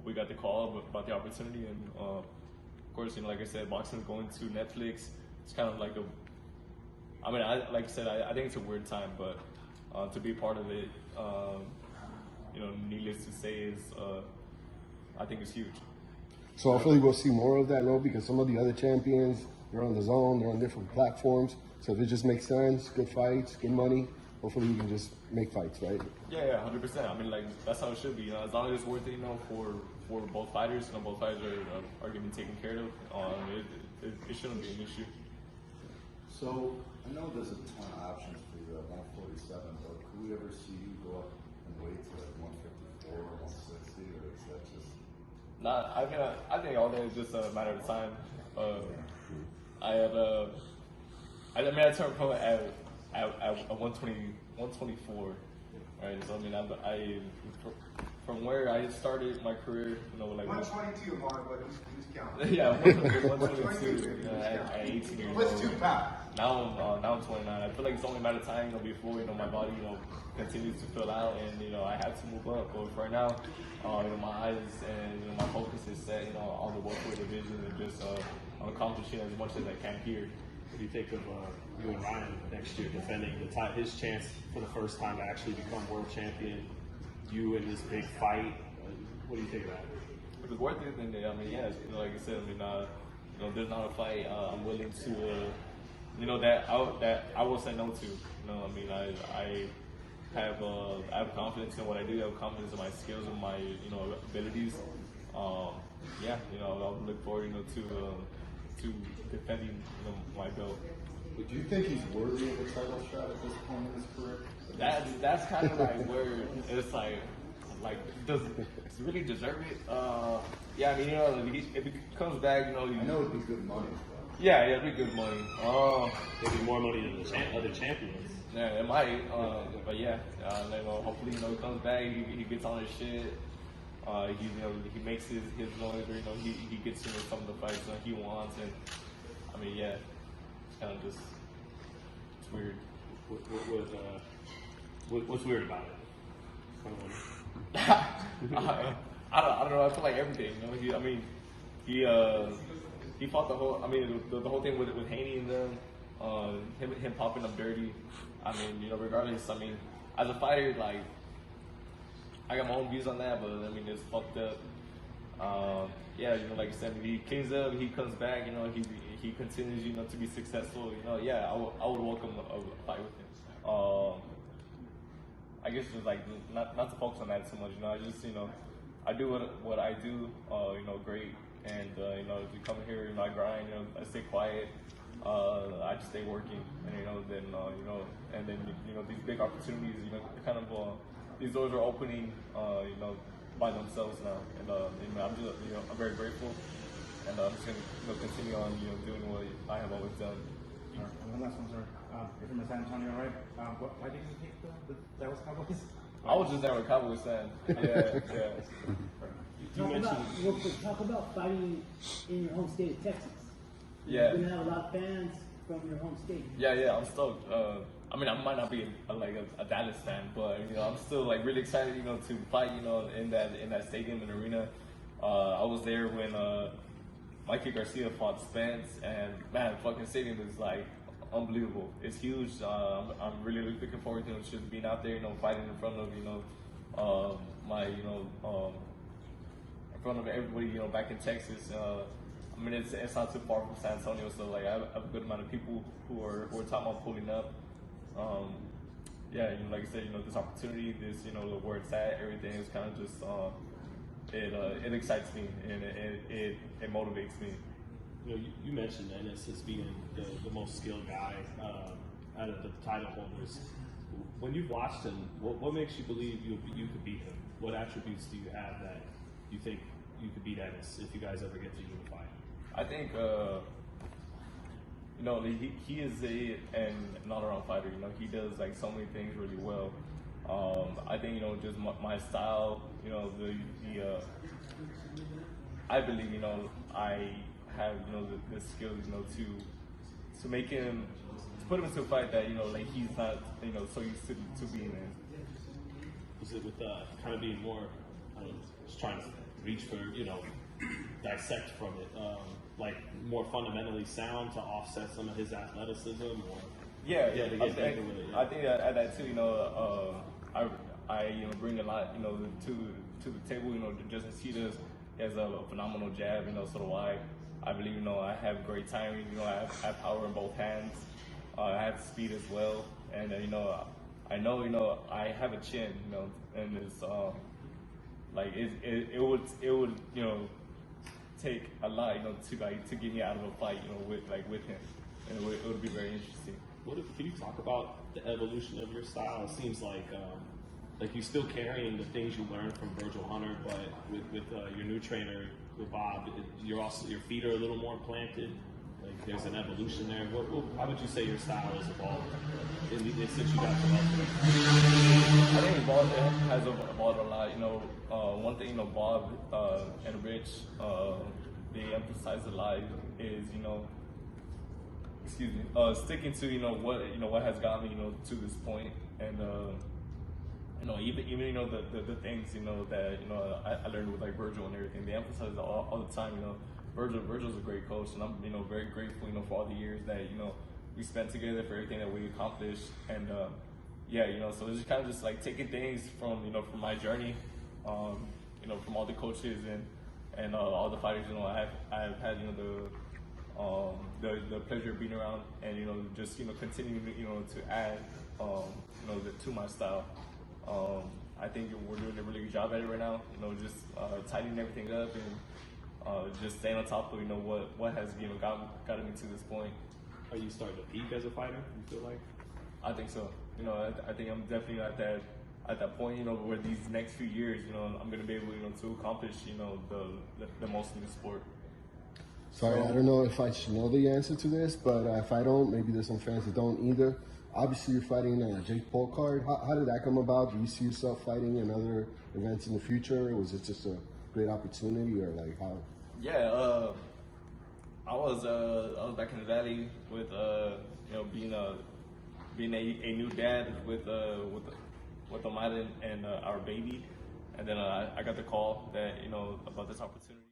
we got the call about the opportunity, and of course, like I said, boxing going to Netflix. It's kind of like like I said, I think it's a weird time, but to be part of it, needless to say, is I think it's huge. So hopefully we'll see more of that, no? Because some of the other champions, they're on the zone, they're on different platforms. So if it just makes sense, good fights, good money, hopefully you can just make fights, right? Yeah, 100%. I mean, like, that's how it should be. As long as it's worth it, for both fighters, both fighters are getting taken care of. It shouldn't be an issue. So I know there's a ton of options for you at 147, but could we ever see you go up and weight to like 154 or 160, or is that just? Nah, I think all that is just a matter of time. I turned pro at 120, 124, right? So I mean, from where I started my career, 122, Mark, but who's counting? Yeah, 122 at 18 years old. What's 2 pounds? Now I'm 29. I feel like it's only a matter of time, before my body, continues to fill out, and I have to move up. But right now, my eyes and my focus is set, on the welterweight division and just accomplishing as much as I can here. What do you think of you and Ryan next year defending his chance for the first time to actually become world champion? You in this big fight. What do you think of that? If it's worth it, then yeah. Like I said, there's not a fight I'm willing to, that I will say no to. I have confidence in what I do. I have confidence in my skills and my abilities. Yeah, I'll look forward to defending my belt. But do you think he's worthy of a title shot at this point in his career? That's kind of like where it's like does he really deserve it? Yeah, if he comes back, I know it'd be good money. Yeah, it'd be good money. Maybe more money than the other champions. Yeah, it might. But yeah, hopefully, he comes back, he gets on his shit. He makes his noise, or he gets some of the fights that he wants, and yeah, it's kind of just it's weird. What's weird about it? I don't know. I feel like everything. He fought the whole. The whole thing with Haney and them. Him popping up dirty. Regardless. As a fighter, like, I got my own views on that, but it's fucked up. Yeah, like I said, he cleans up, he comes back, he continues, to be successful. Yeah, I would welcome a fight with him. I guess just like not to focus on that so much. I just I do what I do, great, and if you come here, I grind, I stay quiet. I just stay working, and then these big opportunities, kind of these doors are opening, by themselves now, and I'm just I'm very grateful, and I'm just gonna continue on doing what I have always done. One last one, sir. You're from San Antonio, right? Why did you pick the Dallas Cowboys? I was just there with Cowboys fan. Yeah. Talk about fighting in your home state of Texas. Yeah. You're gonna have a lot of fans from your home state. Yeah, I'm stoked. I might not be a Dallas fan, but I'm still really excited, to fight, in that stadium and arena. I was there when Mike Garcia fought Spence, and man, fucking stadium is unbelievable. It's huge. I'm really looking forward to just being out there, fighting in front of my in front of everybody, back in Texas. It's not too far from San Antonio, so I have a good amount of people who are talking about pulling up. Yeah, like I said, this opportunity, this where it's at, everything is kind of just it excites me, and it motivates me. You mentioned Ennis as being the most skilled guy out of the title holders. When you've watched him, what makes you believe you could beat him? What attributes do you have that you think you could beat Ennis if you guys ever get to unify? I think he is an all-around fighter. He does so many things really well. I think just my style. I believe I have the skills to make him, to put him into a fight that he's not so used to being in. Is it with kind of being more just trying to reach for, dissect from it, like more fundamentally sound to offset some of his athleticism, or Yeah, to get deeper with it, yeah. I think at that too, I bring a lot, to the table, just as he does. He has a phenomenal jab, so do I. I believe, I have great timing, I have power in both hands. I have speed as well, and I know, I have a chin, and it's like it would take a lot, to get me out of a fight, with him, and it would be very interesting. Can you talk about the evolution of your style? It seems like you're still carrying the things you learned from Virgil Hunter, but with your new trainer, with Bob, your feet are a little more planted. Like there's an evolution there. How would you say your style has evolved since you got to London? I think it has evolved a lot. One thing Bob and Rich they emphasize a lot is sticking to what has got me to this point, and even the things that I learned with like Virgil and everything. They emphasize all the time. Virgil's a great coach, and I'm very grateful for all the years that we spent together, for everything that we accomplished, and so it's just kind of just like taking things from from my journey, from all the coaches and all the fighters I have had the pleasure of being around, and just continuing to add to my style. I think we're doing a really good job at it right now. Just tightening everything up and just staying on top of what has gotten me to this point. Are you starting to peak as a fighter? You feel like? I think so. I think I'm definitely at that point. Where these next few years, I'm gonna be able to accomplish the most in the sport. Sorry, I don't know if I should know the answer to this, but if I don't, maybe there's some fans that don't either. Obviously, you're fighting Jake Paul card. How did that come about? Do you see yourself fighting in other events in the future? Was it just a great opportunity, or like how? Yeah, I was back in the valley with being a new dad with Omada and our baby, and then I got the call that about this opportunity.